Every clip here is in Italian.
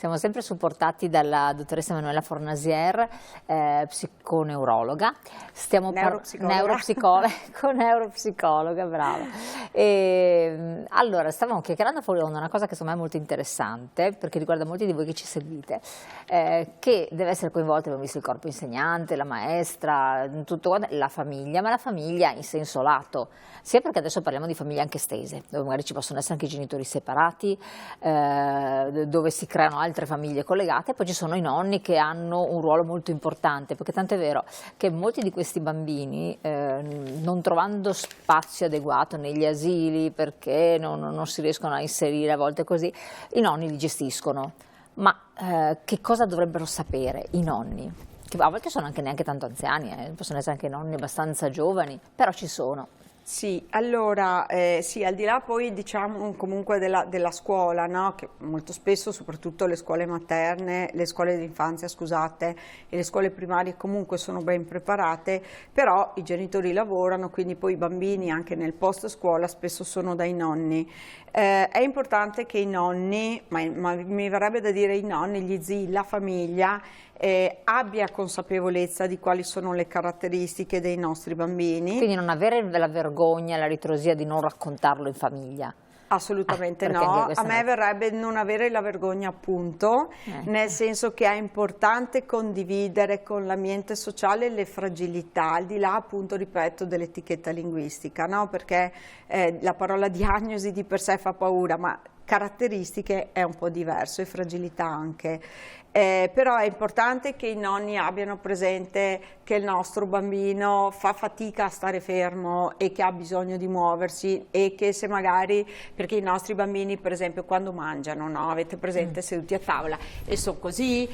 Siamo sempre supportati dalla dottoressa Emanuela Fornasier, psiconeurologa. Neuropsicologa, brava. Allora, stavamo chiacchierando fuori onda una cosa che secondo me è molto interessante, perché riguarda molti di voi che ci seguite, che deve essere coinvolta, abbiamo visto il corpo insegnante, la maestra, tutto, la famiglia, ma la famiglia in senso lato, sia perché adesso parliamo di famiglie anche estese, dove magari ci possono essere anche i genitori separati, dove si creano altre famiglie collegate, e poi ci sono i nonni che hanno un ruolo molto importante, perché tanto è vero che molti di questi bambini, non trovando spazio adeguato negli asili, perché non si riescono a inserire a volte così, i nonni li gestiscono. Ma che cosa dovrebbero sapere i nonni? Che a volte sono anche neanche tanto anziani, possono essere anche nonni abbastanza giovani, però ci sono. Sì, allora, sì, al di là poi diciamo comunque della scuola, no? Che molto spesso, soprattutto le scuole materne, le scuole d'infanzia, scusate, e le scuole primarie comunque sono ben preparate, però i genitori lavorano, quindi poi i bambini anche nel post scuola spesso sono dai nonni. È importante che i nonni, ma mi verrebbe da dire i nonni, gli zii, la famiglia, abbia consapevolezza di quali sono le caratteristiche dei nostri bambini. Quindi non avere la vergogna, la ritrosia di non raccontarlo in famiglia. Assolutamente no, a me verrebbe non avere la vergogna appunto, nel senso che è importante condividere con l'ambiente sociale le fragilità, al di là appunto, ripeto, dell'etichetta linguistica, no? Perché la parola diagnosi di per sé fa paura, ma caratteristiche è un po' diverso e fragilità anche. Però è importante che i nonni abbiano presente che il nostro bambino fa fatica a stare fermo e che ha bisogno di muoversi, e che se magari, perché i nostri bambini per esempio quando mangiano, no? Avete presente seduti a tavola e sono così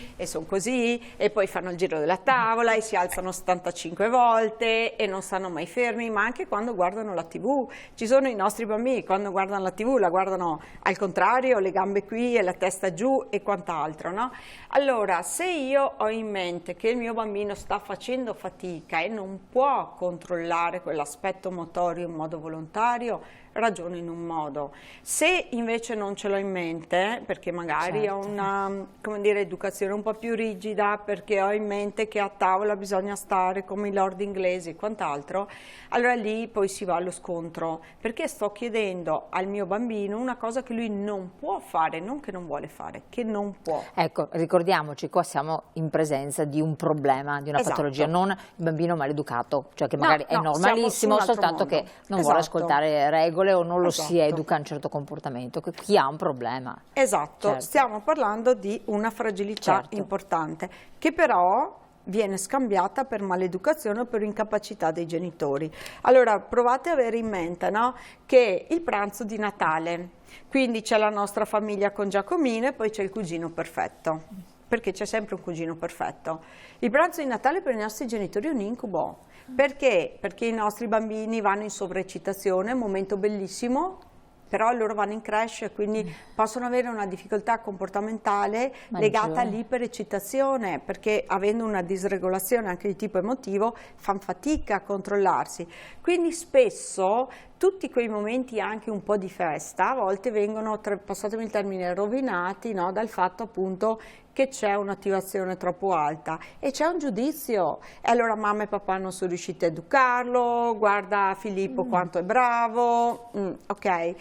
e poi fanno il giro della tavola e si alzano 75 volte e non stanno mai fermi, ma anche quando guardano la TV. Ci sono i nostri bambini quando guardano la TV la guardano al contrario, le gambe qui e la testa giù e quant'altro, no? Allora, se io ho in mente che il mio bambino sta facendo fatica e non può controllare quell'aspetto motorio in modo volontario, ragiono in un modo. Se invece non ce l'ho in mente, perché magari ho una, come dire, educazione un po' più rigida, perché ho in mente che a tavola bisogna stare come i lord inglesi e quant'altro, allora lì poi si va allo scontro, perché sto chiedendo al mio bambino una cosa che lui non può fare, non che non vuole fare, che non può. Ecco, ricordiamoci, qua siamo in presenza di un problema, di una patologia, non il bambino maleducato, cioè che magari è normalissimo, soltanto che non vuole ascoltare regole o non lo si educa a un certo comportamento, chi ha un problema. Esatto, stiamo parlando di una fragilità importante, che però viene scambiata per maleducazione o per incapacità dei genitori. Allora provate a avere in mente, no, che il pranzo di Natale, quindi c'è la nostra famiglia con Giacomino e poi c'è il cugino perfetto, perché c'è sempre un cugino perfetto. Il pranzo di Natale per i nostri genitori è un incubo. Perché? Perché i nostri bambini vanno in sovraeccitazione, un momento bellissimo, però loro vanno in crash, quindi possono avere una difficoltà comportamentale legata all'ipereccitazione, perché avendo una disregolazione anche di tipo emotivo fanno fatica a controllarsi. Quindi spesso tutti quei momenti anche un po' di festa a volte vengono, passatemi il termine, rovinati, no, dal fatto appunto che c'è un'attivazione troppo alta e c'è un giudizio, e allora mamma e papà non sono riusciti a educarlo, guarda Filippo quanto è bravo, ok.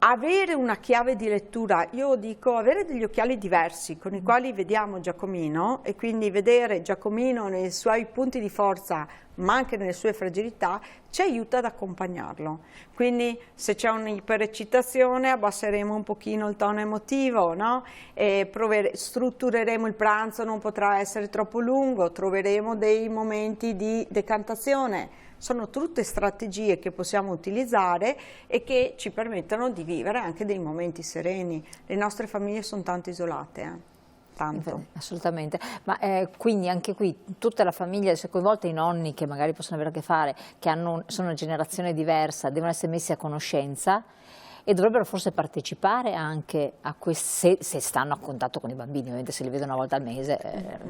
Avere una chiave di lettura, io dico avere degli occhiali diversi con i quali vediamo Giacomino, e quindi vedere Giacomino nei suoi punti di forza ma anche nelle sue fragilità ci aiuta ad accompagnarlo. Quindi se c'è un'ipereccitazione abbasseremo un pochino il tono emotivo, no? E struttureremo il pranzo, non potrà essere troppo lungo, troveremo dei momenti di decantazione. Sono tutte strategie che possiamo utilizzare e che ci permettono di vivere anche dei momenti sereni. Le nostre famiglie sono tanto isolate, tanto. Assolutamente, ma quindi anche qui tutta la famiglia, se coinvolta i nonni che magari possono avere a che fare, che sono una generazione diversa, devono essere messi a conoscenza e dovrebbero forse partecipare anche a se stanno a contatto con i bambini, ovviamente se li vedono una volta al mese,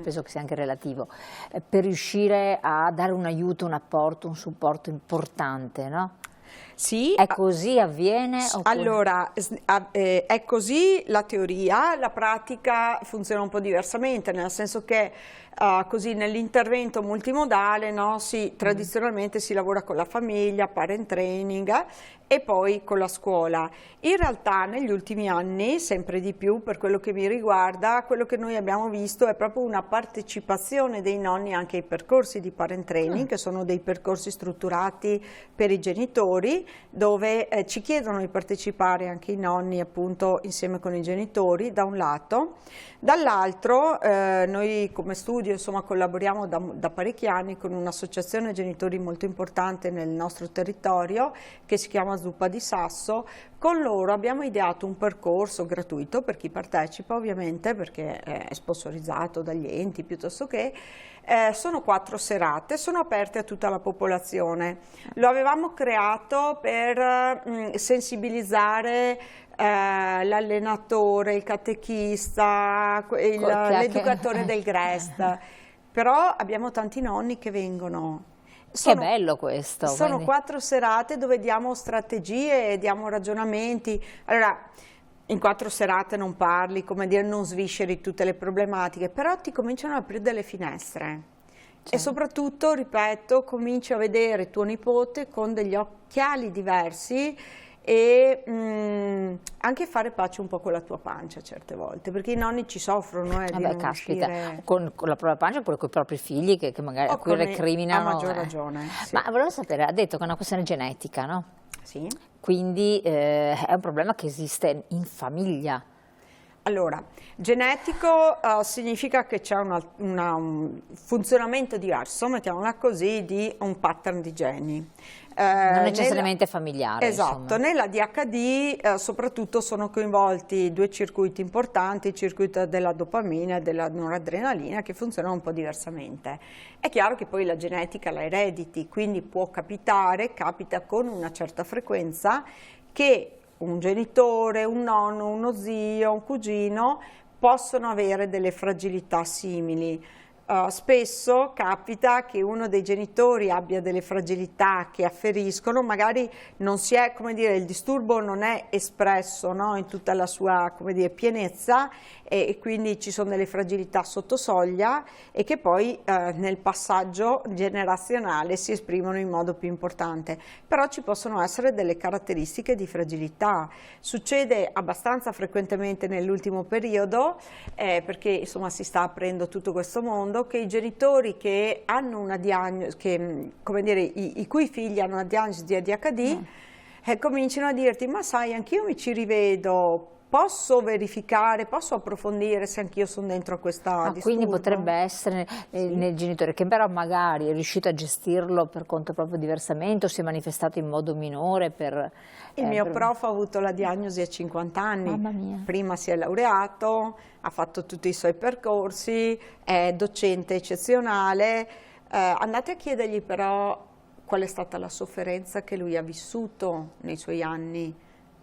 penso che sia anche relativo, per riuscire a dare un aiuto, un apporto, un supporto importante, no? Sì. È così, avviene? Allora, è così la teoria, la pratica funziona un po' diversamente, nel senso che così nell'intervento multimodale, no, tradizionalmente si lavora con la famiglia, parent training e poi con la scuola. In realtà negli ultimi anni, sempre di più per quello che mi riguarda, quello che noi abbiamo visto è proprio una partecipazione dei nonni anche ai percorsi di parent training, che sono dei percorsi strutturati per i genitori, dove ci chiedono di partecipare anche i nonni appunto insieme con i genitori da un lato, dall'altro noi come studio insomma collaboriamo da parecchi anni con un'associazione genitori molto importante nel nostro territorio che si chiama Zuppa di Sasso. Con loro abbiamo ideato un percorso gratuito per chi partecipa, ovviamente, perché è sponsorizzato dagli enti piuttosto che. Sono 4 serate, sono aperte a tutta la popolazione. Lo avevamo creato per sensibilizzare l'allenatore, il catechista, l'educatore del GREST, però abbiamo tanti nonni che vengono. Che bello questo! Sono quindi 4 serate dove diamo strategie, diamo ragionamenti. Allora, in 4 serate non parli, come dire, non svisceri tutte le problematiche, però ti cominciano ad aprire delle finestre. E soprattutto, ripeto, cominci a vedere tuo nipote con degli occhiali diversi e anche fare pace un po' con la tua pancia certe volte, perché i nonni ci soffrono di non caspita, uscire con la propria pancia oppure con i propri figli che magari a cui recriminano. A maggior ragione. Sì. Ma volevo sapere, ha detto che è una questione genetica, no? Sì. Quindi è un problema che esiste in famiglia. Allora, genetico significa che c'è un funzionamento diverso, mettiamola così, di un pattern di geni. Non necessariamente familiare. Esatto, insomma. nella DHD soprattutto sono coinvolti 2 circuiti importanti, il circuito della dopamina e della noradrenalina, che funzionano un po' diversamente. È chiaro che poi la genetica la erediti, quindi può capitare, capita con una certa frequenza, che un genitore, un nonno, uno zio, un cugino possono avere delle fragilità simili. Spesso capita che uno dei genitori abbia delle fragilità che afferiscono, magari non si è, come dire, il disturbo non è espresso, no, in tutta la sua, come dire, pienezza e quindi ci sono delle fragilità sotto soglia e che poi nel passaggio generazionale si esprimono in modo più importante. Però ci possono essere delle caratteristiche di fragilità. Succede abbastanza frequentemente nell'ultimo periodo, perché insomma si sta aprendo tutto questo mondo, che i genitori che hanno una diagnosi, come dire, i cui figli hanno una diagnosi di ADHD, cominciano a dirti: ma sai, anch'io mi ci rivedo, posso verificare, posso approfondire se anch'io sono dentro a questa disturbo? Quindi potrebbe essere nel genitore che però magari è riuscito a gestirlo per conto proprio diversamente o si è manifestato in modo minore per... Il mio prof ha avuto la diagnosi a 50 anni, Mamma mia. Prima si è laureato, ha fatto tutti i suoi percorsi, è docente eccezionale. Andate a chiedergli però qual è stata la sofferenza che lui ha vissuto nei suoi anni,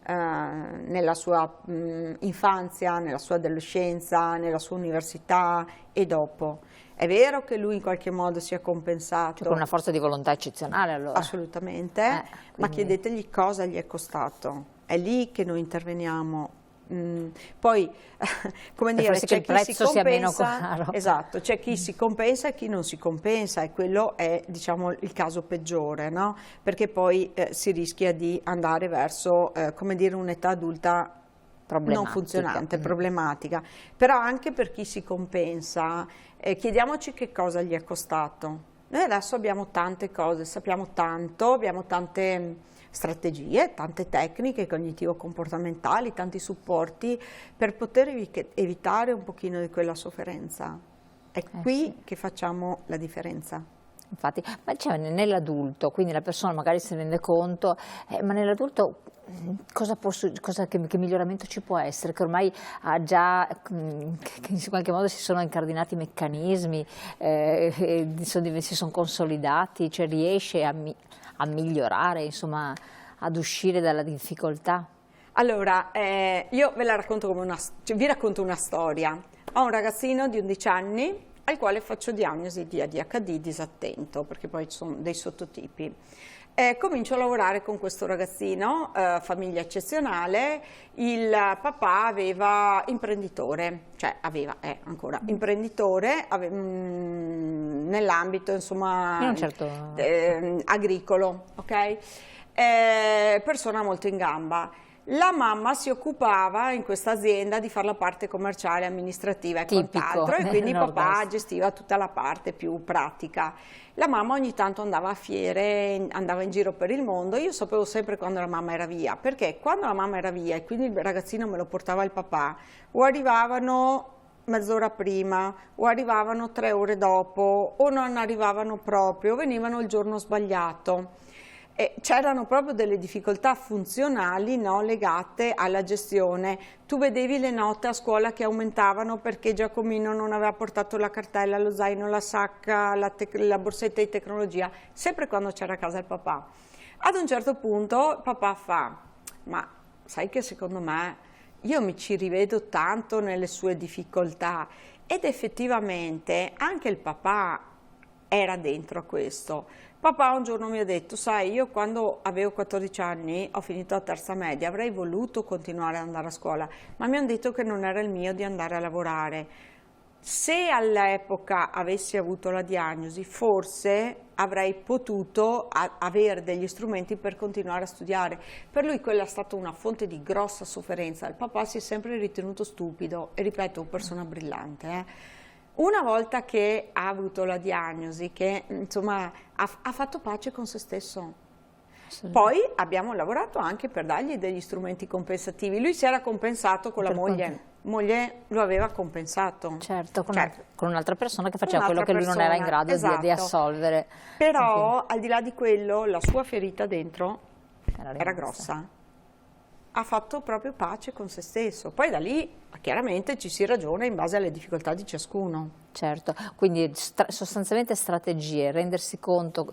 nella sua infanzia, nella sua adolescenza, nella sua università e dopo. È vero che lui in qualche modo si è compensato. Cioè con una forza di volontà eccezionale allora. Assolutamente, quindi... ma chiedetegli cosa gli è costato. È lì che noi interveniamo. Poi, come dire, c'è chi si compensa, sia meno caro. Esatto, c'è chi si compensa e chi non si compensa e quello è, diciamo, il caso peggiore, no? Perché poi si rischia di andare verso, come dire, un'età adulta non funzionante, problematica. Però anche per chi si compensa, chiediamoci che cosa gli è costato. Noi adesso abbiamo tante cose, sappiamo tanto, abbiamo tante strategie, tante tecniche cognitivo-comportamentali, tanti supporti per poter evitare un pochino di quella sofferenza. È qui che facciamo la differenza. Infatti, ma c'è nell'adulto, quindi la persona magari si rende conto, ma nell'adulto che miglioramento ci può essere? Che ormai ha già, che in qualche modo si sono incardinati i meccanismi, si sono consolidati, cioè riesce a migliorare, insomma, ad uscire dalla difficoltà? Allora, io ve la racconto vi racconto una storia. Ho un ragazzino di 11 anni al quale faccio diagnosi di ADHD disattento, perché poi ci sono dei sottotipi. Comincio a lavorare con questo ragazzino, famiglia eccezionale. Il papà aveva imprenditore, cioè è ancora imprenditore nell'ambito, insomma, agricolo, ok? Persona molto in gamba. La mamma si occupava in questa azienda di fare la parte commerciale, amministrativa e quant'altro, e quindi papà gestiva tutta la parte più pratica. La mamma ogni tanto andava a fiere, andava in giro per il mondo. Io sapevo sempre quando la mamma era via, perché quando la mamma era via e quindi il ragazzino me lo portava il papà, o arrivavano mezz'ora prima, o arrivavano 3 ore dopo, o non arrivavano proprio, o venivano il giorno sbagliato. C'erano proprio delle difficoltà funzionali, no, legate alla gestione. Tu vedevi le note a scuola che aumentavano perché Giacomino non aveva portato la cartella, lo zaino, la sacca, la borsetta di tecnologia, sempre quando c'era a casa il papà. Ad un certo punto papà fa: ma sai che secondo me io mi ci rivedo tanto nelle sue difficoltà, ed effettivamente anche il papà era dentro a questo. Papà un giorno mi ha detto: sai, io quando avevo 14 anni, ho finito la terza media, avrei voluto continuare ad andare a scuola, ma mi hanno detto che non era il mio di andare a lavorare. Se all'epoca avessi avuto la diagnosi, forse avrei potuto avere degli strumenti per continuare a studiare. Per lui quella è stata una fonte di grossa sofferenza. Il papà si è sempre ritenuto stupido, e ripeto, persona brillante, Una volta che ha avuto la diagnosi, che insomma ha fatto pace con se stesso. Poi abbiamo lavorato anche per dargli degli strumenti compensativi. Lui si era compensato con la moglie lo aveva compensato. Certo, con un'altra persona che faceva quello che lui non era in grado di assolvere. Però al di là di quello, la sua ferita dentro era grossa. Ha fatto proprio pace con se stesso. Poi da lì chiaramente ci si ragiona in base alle difficoltà di ciascuno. Certo, quindi sostanzialmente strategie, rendersi conto,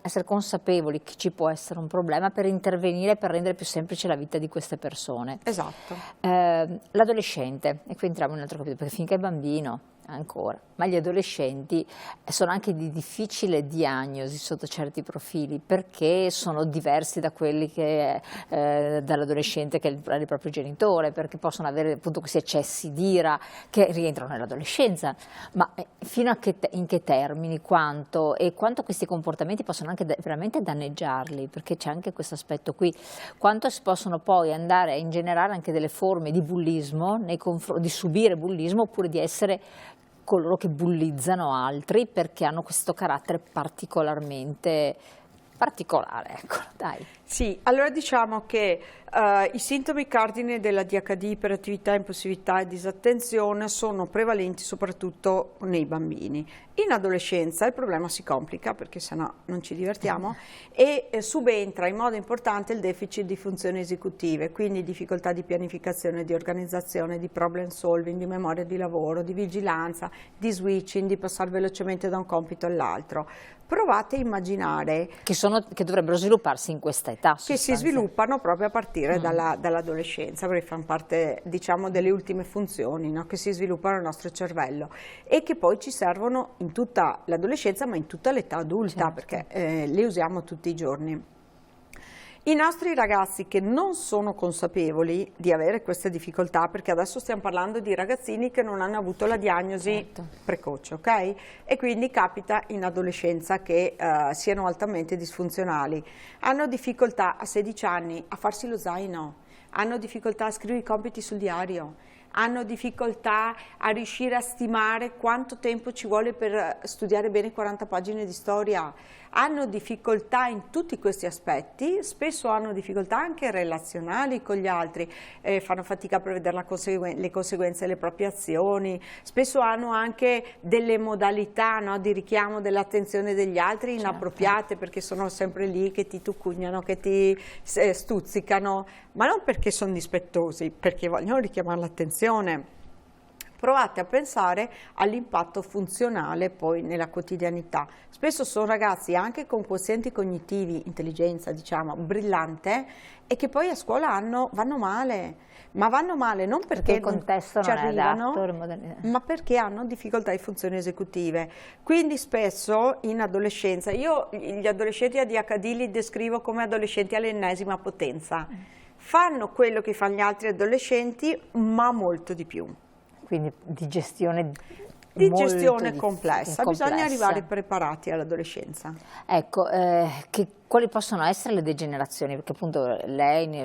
essere consapevoli che ci può essere un problema per intervenire, per rendere più semplice la vita di queste persone. Esatto. L'adolescente, e qui entriamo in un altro capitolo, perché finché è bambino ancora, ma gli adolescenti sono anche di difficile diagnosi sotto certi profili, perché sono diversi da quelli che dall'adolescente che è il proprio genitore, perché possono avere appunto questi eccessi di ira che rientrano nell'adolescenza, ma fino a in che termini, quanto questi comportamenti possono anche veramente danneggiarli, perché c'è anche questo aspetto qui, quanto si possono poi andare a ingenerare anche delle forme di bullismo, di subire bullismo, oppure di essere coloro che bullizzano altri perché hanno questo carattere particolarmente particolare, ecco, dai. Sì, allora diciamo che i sintomi cardine della DHD, iperattività, impulsività e disattenzione, sono prevalenti soprattutto nei bambini. In adolescenza il problema si complica, perché sennò non ci divertiamo, e subentra in modo importante il deficit di funzioni esecutive, quindi difficoltà di pianificazione, di organizzazione, di problem solving, di memoria di lavoro, di vigilanza, di switching, di passare velocemente da un compito all'altro. Provate a immaginare che dovrebbero svilupparsi in questa età. Che si sviluppano proprio a partire dall'adolescenza, perché fanno parte, diciamo, delle ultime funzioni, no? Che si sviluppano nel nostro cervello e che poi ci servono in tutta l'adolescenza, ma in tutta l'età adulta, perché le usiamo tutti i giorni. I nostri ragazzi che non sono consapevoli di avere queste difficoltà, perché adesso stiamo parlando di ragazzini che non hanno avuto la diagnosi precoce, ok? E quindi capita in adolescenza che siano altamente disfunzionali. Hanno difficoltà a 16 anni a farsi lo zaino, hanno difficoltà a scrivere i compiti sul diario, hanno difficoltà a riuscire a stimare quanto tempo ci vuole per studiare bene 40 pagine di storia, hanno difficoltà in tutti questi aspetti, spesso hanno difficoltà anche relazionali con gli altri, fanno fatica a prevedere le conseguenze delle proprie azioni, spesso hanno anche delle modalità, no, di richiamo dell'attenzione degli altri inappropriate, perché sono sempre lì che ti tucugnano, che ti stuzzicano, ma non perché sono dispettosi, perché vogliono richiamare l'attenzione. provate a pensare all'impatto funzionale poi nella quotidianità. Spesso sono ragazzi anche con quozienti cognitivi, intelligenza diciamo, brillante, e che poi a scuola vanno male, ma vanno male non perché il contesto ci non è arrivano, adatto, ma perché hanno difficoltà di funzioni esecutive. Quindi spesso in adolescenza, io gli adolescenti ADHD li descrivo come adolescenti all'ennesima potenza, fanno quello che fanno gli altri adolescenti, ma molto di più. Quindi di gestione complessa, bisogna arrivare preparati all'adolescenza. Ecco, quali possono essere le degenerazioni? Perché appunto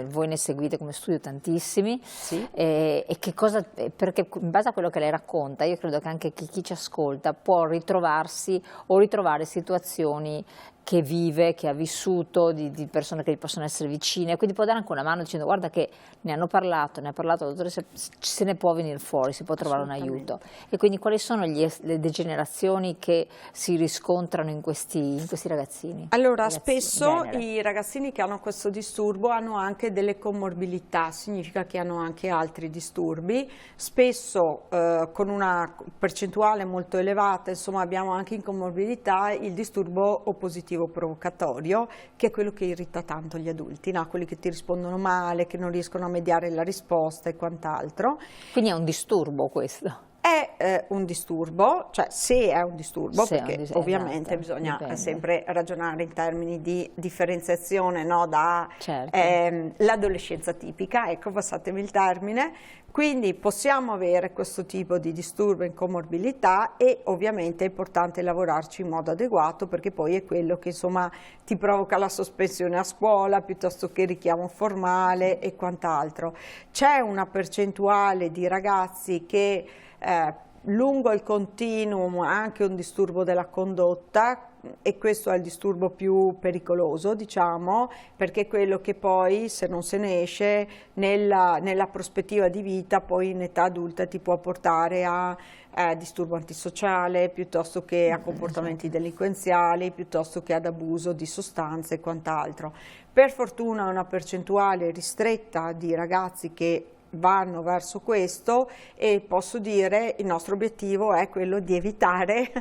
voi ne seguite come studio tantissimi, sì. E che cosa, perché in base a quello che lei racconta, io credo che anche chi ci ascolta può ritrovarsi o ritrovare situazioni che vive, che ha vissuto, di persone che gli possono essere vicine, quindi può dare anche una mano dicendo guarda che ne ha parlato la dottoressa, se ne può venire fuori, si può trovare un aiuto. E quindi quali sono le degenerazioni che si riscontrano in questi ragazzini? Allora, spesso i ragazzini che hanno questo disturbo hanno anche delle comorbilità, significa che hanno anche altri disturbi, spesso con una percentuale molto elevata, insomma abbiamo anche in comorbilità il disturbo oppositivo provocatorio, che è quello che irrita tanto gli adulti, no? Quelli che ti rispondono male, che non riescono a mediare la risposta e quant'altro. Quindi è un disturbo questo? È un disturbo, cioè se è un disturbo, se perché ovviamente esatto, bisogna dipende. sempre ragionare in termini di differenziazione, no? Da certo. L'adolescenza tipica, ecco, passatemi il termine. Quindi possiamo avere questo tipo di disturbo in comorbilità e ovviamente è importante lavorarci in modo adeguato, perché poi è quello che insomma ti provoca la sospensione a scuola piuttosto che richiamo formale e quant'altro. C'è una percentuale di ragazzi che lungo il continuum ha anche un disturbo della condotta, e questo è il disturbo più pericoloso, diciamo, perché è quello che poi, se non se ne esce, nella prospettiva di vita, poi in età adulta ti può portare a disturbo antisociale, piuttosto che a comportamenti delinquenziali, piuttosto che ad abuso di sostanze e quant'altro. Per fortuna una percentuale ristretta di ragazzi che vanno verso questo, e posso dire il nostro obiettivo è quello di evitare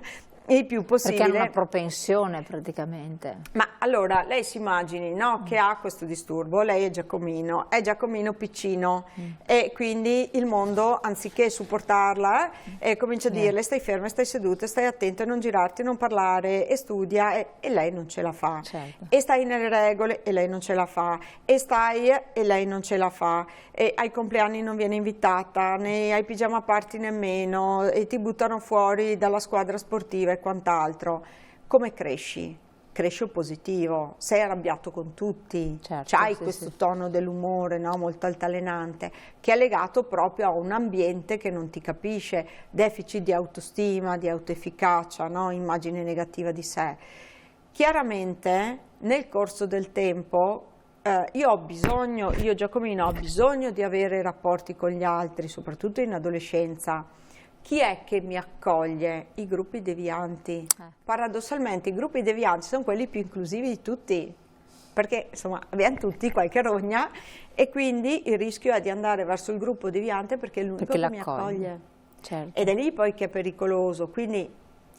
il più possibile. Perché hanno una propensione praticamente. Ma allora, lei si immagini, no, che ha questo disturbo, lei è Giacomino piccino, e quindi il mondo, anziché supportarla, comincia a dirle stai ferma, stai seduta, stai attenta, non girarti, non parlare, e studia, e lei non ce la fa. Certo. E stai nelle regole, e lei non ce la fa, e lei non ce la fa, e ai compleanni non viene invitata, né ai pigiama party nemmeno, e ti buttano fuori dalla squadra sportiva e quant'altro. Come cresci? Cresci positivo, sei arrabbiato con tutti, certo, c'hai questo tono dell'umore, no, molto altalenante, che è legato proprio a un ambiente che non ti capisce, deficit di autostima, di autoefficacia, no, immagine negativa di sé. Chiaramente nel corso del tempo io Giacomino ho bisogno di avere rapporti con gli altri, soprattutto in adolescenza. Chi è che mi accoglie? I gruppi devianti. Paradossalmente i gruppi devianti sono quelli più inclusivi di tutti, perché insomma abbiamo tutti qualche rogna, e quindi il rischio è di andare verso il gruppo deviante perché è l'unico che mi accoglie. Certo. Ed è lì poi che è pericoloso, quindi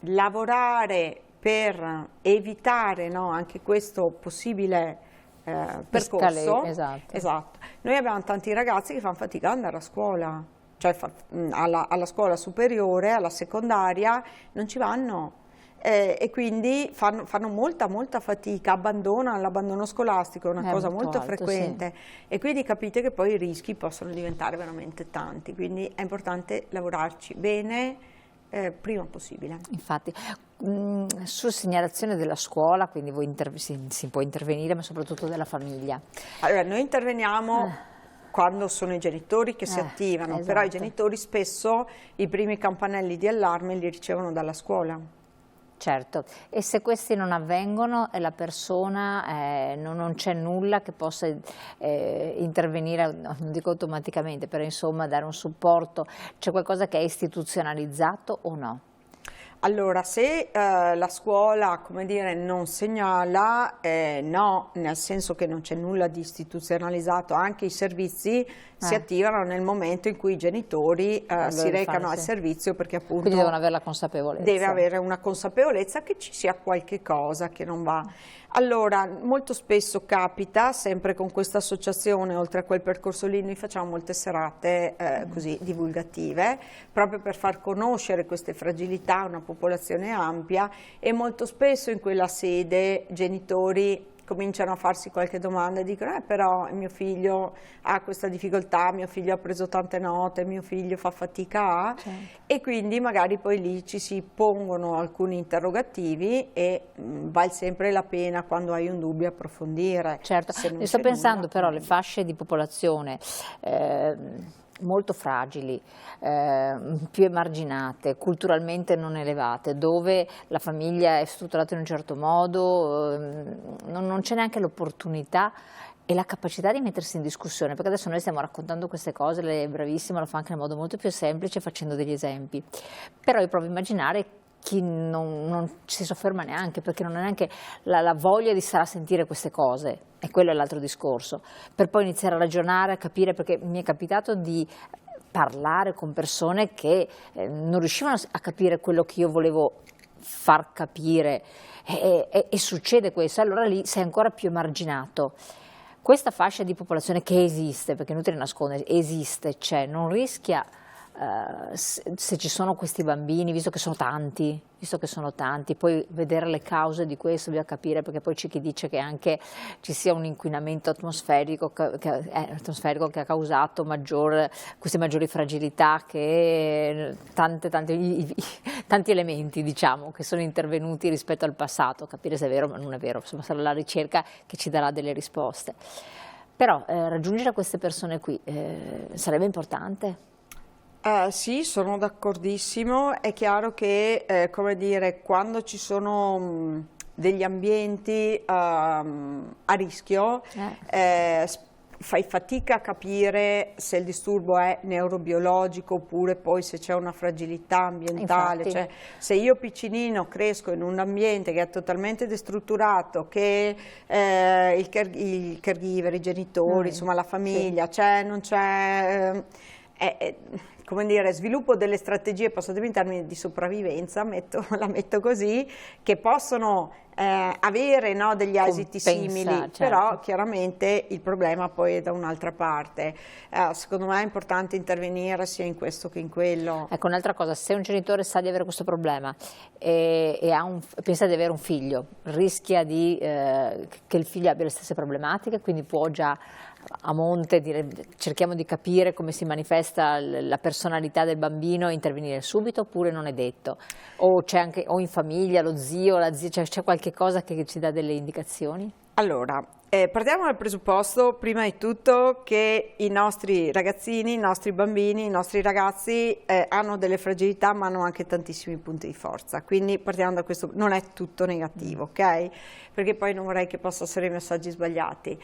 lavorare per evitare, no, anche questo possibile percorso. Esatto. Noi abbiamo tanti ragazzi che fanno fatica ad andare a scuola, cioè alla scuola superiore, alla secondaria, non ci vanno, e quindi fanno molta fatica, abbandonano, l'abbandono scolastico è una cosa molto frequente, sì. E quindi capite che poi i rischi possono diventare veramente tanti, quindi è importante lavorarci bene prima possibile. Infatti, su segnalazione della scuola, quindi si può intervenire, ma soprattutto della famiglia. Allora, noi interveniamo quando sono i genitori che si attivano, esatto. Però i genitori spesso i primi campanelli di allarme li ricevono dalla scuola. Certo, e se questi non avvengono e la persona non c'è nulla che possa intervenire, non dico automaticamente, però insomma dare un supporto, c'è qualcosa che è istituzionalizzato o no? Allora, se la scuola, come dire, non segnala, no, nel senso che non c'è nulla di istituzionalizzato, anche i servizi si attivano nel momento in cui i genitori si recano al servizio, perché appunto quindi devono avere la consapevolezza. Deve avere una consapevolezza che ci sia qualche cosa che non va. Allora, molto spesso capita, sempre con questa associazione, oltre a quel percorso lì, noi facciamo molte serate così divulgative, proprio per far conoscere queste fragilità a una popolazione ampia, e molto spesso in quella sede genitori cominciano a farsi qualche domanda e dicono però mio figlio ha questa difficoltà, mio figlio ha preso tante note, mio figlio fa fatica a, e quindi magari poi lì ci si pongono alcuni interrogativi e vale sempre la pena, quando hai un dubbio, approfondire. Certo, ne sto pensando però alle fasce di popolazione molto fragili, più emarginate, culturalmente non elevate, dove la famiglia è strutturata in un certo modo, non c'è neanche l'opportunità e la capacità di mettersi in discussione, perché adesso noi stiamo raccontando queste cose, lei è bravissima, lo fa anche in modo molto più semplice facendo degli esempi, però io provo a immaginare chi non si sofferma neanche, perché non ha neanche la voglia di stare a sentire queste cose, e quello è l'altro discorso, per poi iniziare a ragionare, a capire, perché mi è capitato di parlare con persone che non riuscivano a capire quello che io volevo far capire, e succede questo, allora lì sei ancora più emarginato. Questa fascia di popolazione che esiste, perché è inutile nascondere, esiste, c'è, non rischia, se ci sono questi bambini, visto che sono tanti, poi vedere le cause di questo, bisogna capire, perché poi c'è chi dice che anche ci sia un inquinamento atmosferico che ha causato queste maggiori fragilità, che tanti elementi, diciamo, che sono intervenuti rispetto al passato, capire se è vero o non è vero, insomma sarà la ricerca che ci darà delle risposte. Però raggiungere queste persone qui sarebbe importante. Sì, sono d'accordissimo. È chiaro che, come dire, quando ci sono degli ambienti a rischio, fai fatica a capire se il disturbo è neurobiologico oppure poi se c'è una fragilità ambientale. Cioè, se io piccinino cresco in un ambiente che è totalmente destrutturato, che il caregiver, i genitori, insomma la famiglia, non c'è... come dire, sviluppo delle strategie, passatemi in termini di sopravvivenza, la metto così, che possono avere degli esiti simili, certo. Però chiaramente il problema poi è da un'altra parte. Secondo me è importante intervenire sia in questo che in quello. Ecco, un'altra cosa, se un genitore sa di avere questo problema e pensa di avere un figlio, rischia che il figlio abbia le stesse problematiche, quindi può già a monte dire cerchiamo di capire come si manifesta la personalità del bambino e intervenire subito, oppure non è detto, o c'è anche in famiglia lo zio, la zia, c'è qualche cosa che ci dà delle indicazioni? Allora, partiamo dal presupposto, prima di tutto, che i nostri ragazzini, i nostri bambini, i nostri ragazzi hanno delle fragilità, ma hanno anche tantissimi punti di forza, quindi partiamo da questo, non è tutto negativo, ok? Perché poi non vorrei che possa essere messaggi sbagliati.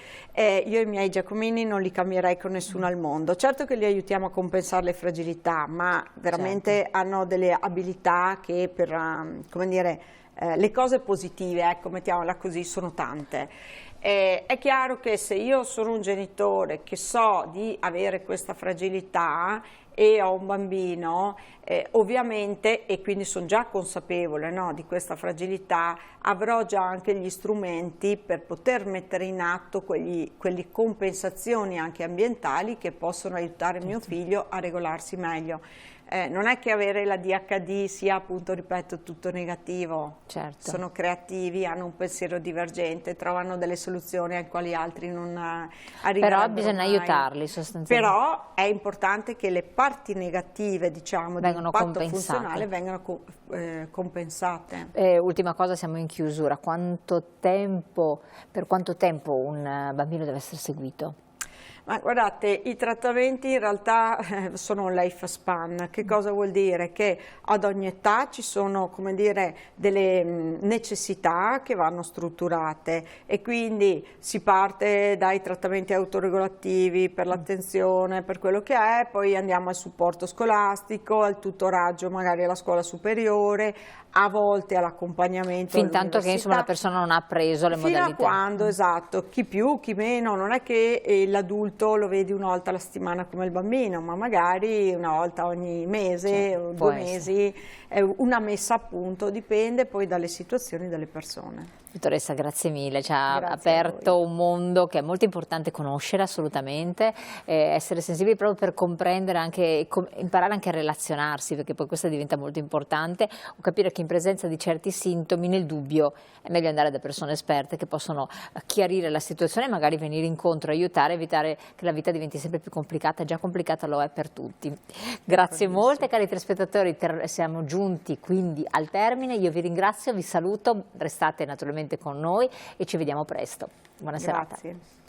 Io i miei Giacomini non li cambierei con nessuno al mondo, certo che li aiutiamo a compensare le fragilità, ma veramente hanno delle abilità che come dire, le cose positive, mettiamola così, sono tante. È chiaro che se io sono un genitore che so di avere questa fragilità e ho un bambino, ovviamente, e quindi sono già consapevole di questa fragilità, avrò già anche gli strumenti per poter mettere in atto quelle compensazioni anche ambientali che possono aiutare mio figlio a regolarsi meglio. Non è che avere la DHD sia, appunto, ripeto, tutto negativo. Certo. Sono creativi, hanno un pensiero divergente, trovano delle soluzioni ai quali altri non arriverebbero. Però bisogna aiutarli sostanzialmente. Però è importante che le parti negative, diciamo, dell'impatto funzionale vengano compensate. Ultima cosa, siamo in chiusura. Per quanto tempo un bambino deve essere seguito? Ma guardate, i trattamenti in realtà sono un life span. Che cosa vuol dire? Che ad ogni età ci sono, come dire, delle necessità che vanno strutturate e quindi si parte dai trattamenti autoregolativi per l'attenzione, per quello che è, poi andiamo al supporto scolastico, al tutoraggio magari alla scuola superiore, a volte all'accompagnamento all'università. Fintanto che insomma la persona non ha preso le modalità. Fino a quando, esatto, chi più, chi meno, non è che l'adulto lo vedi una volta alla settimana come il bambino, ma magari una volta ogni mese o 2 mesi, una messa a punto, dipende poi dalle situazioni delle persone. Dottoressa, grazie mille, ci ha aperto un mondo che è molto importante conoscere assolutamente, essere sensibili proprio per comprendere anche, imparare anche a relazionarsi, perché poi questo diventa molto importante, o capire che in presenza di certi sintomi, nel dubbio, è meglio andare da persone esperte che possono chiarire la situazione e magari venire incontro, aiutare, evitare che la vita diventi sempre più complicata, già complicata lo è per tutti. Grazie molte cari telespettatori, siamo giunti quindi al termine, io vi ringrazio, vi saluto, restate naturalmente con noi e ci vediamo presto. Buona serata. Grazie.